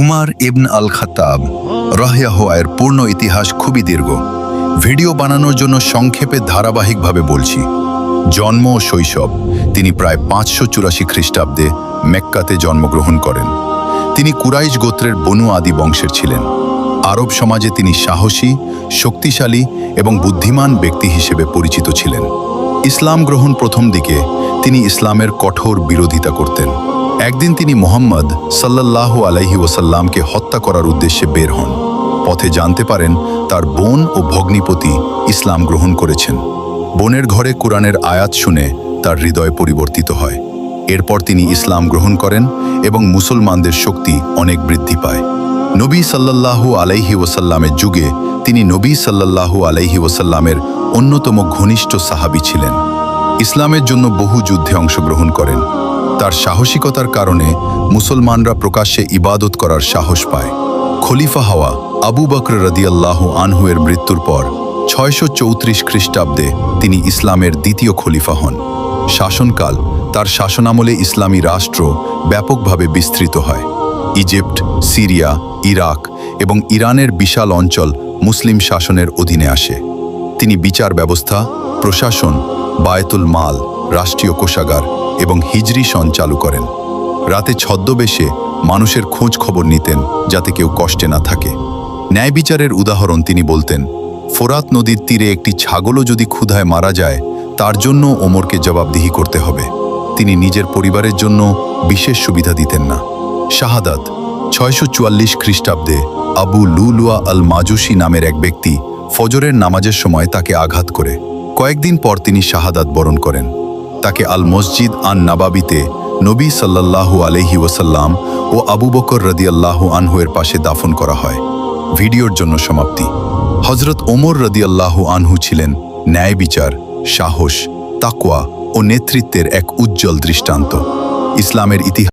উমার ইবন আল খাত্তাব রাহিয়াহু এর পূর্ণ ইতিহাস খুবই দীর্ঘ। ভিডিও বানানোর জন্য সংক্ষেপে ধারাবাহিকভাবে বলছি। জন্ম ও শৈশব। তিনি প্রায় 584 খ্রিস্টাব্দে মেক্কাতে জন্মগ্রহণ করেন। তিনি কুরাইশ গোত্রের বনু আদি বংশের ছিলেন। আরব সমাজে তিনি সাহসী, শক্তিশালী এবং বুদ্ধিমান ব্যক্তি হিসেবে পরিচিত ছিলেন। ইসলাম গ্রহণ প্রথম দিকে তিনি ইসলামের কঠোর বিরোধিতা করতেন। একদিন তিনি মুহাম্মদ সাল্লাল্লাহু আলাইহি ওয়াসাল্লামকে হত্যা করার উদ্দেশ্যে বের হন। পথে জানতে পারেন তার বোন ও ভগ্নিপতি ইসলাম গ্রহণ করেছেন। বোনের ঘরে কোরআনের আয়াত শুনে তার হৃদয় পরিবর্তিত হয়। এরপর তিনি ইসলাম গ্রহণ করেন এবং মুসলমানদের শক্তি অনেক বৃদ্ধি পায়। নবী সাল্লাল্লাহু আলাইহি ওয়াসাল্লামের যুগে তিনি নবী সাল্লাল্লাহু আলাইহি ওয়াসাল্লামের অন্যতম ঘনিষ্ঠ সাহাবী ছিলেন। ইসলামের জন্য বহু যুদ্ধে অংশগ্রহণ করেন। তার সাহসিকতার কারণে মুসলমানরা প্রকাশ্যে ইবাদত করার সাহস পায়। খলিফা হওয়া আবু বকর রাদিয়াল্লাহু আনহু এর মৃত্যুর পর 634 খ্রিস্টাব্দে তিনি ইসলামের দ্বিতীয় খলিফা হন। শাসনকাল। তার শাসনামলে ইসলামী রাষ্ট্র ব্যাপকভাবে বিস্তৃত হয়। ইজিপ্ট, সিরিয়া, ইরাক এবং ইরানের বিশাল অঞ্চল মুসলিম শাসনের অধীনে আসে। তিনি বিচার ব্যবস্থা, প্রশাসন, বায়তুল মাল, রাষ্ট্রীয় কোষাগার এবং হিজরি সন চালু করেন। রাতে ছদ্মবেশে মানুষের খোঁজ খবর নিতেন যাতে কেউ কষ্টে না থাকে। ন্যায় বিচারের উদাহরণ তিনি বলতেন, ফোরাত নদীর তীরে একটি ছাগলও যদি ক্ষুধায় মারা যায় তার জন্য ওমরকে জবাবদিহি করতে হবে। তিনি নিজের পরিবারের জন্য বিশেষ সুবিধা দিতেন না। শাহাদাত। 644 খ্রিস্টাব্দে আবু লুলুয়া আল মাজুসি নামের এক ব্যক্তি ফজরের নামাজের সময় তাকে আঘাত করে। কয়েকদিন পর তিনি শাহাদাত বরণ করেন। তাকে আল মসজিদ আন নাবাবিতে নবী সাল্লাল্লাহু আলাইহি ওয়াসাল্লাম ও আবু বকর রাদিয়াল্লাহু আনহু এর পাশে দাফন করা হয়। ভিডিওর জন্য সমাপ্তি। হযরত ওমর রাদিয়াল্লাহু আনহু ছিলেন ন্যায় বিচার, সাহস, তাকওয়া ও নেতৃত্বের এক উজ্জ্বল দৃষ্টান্ত। ইসলামের ইতিহাস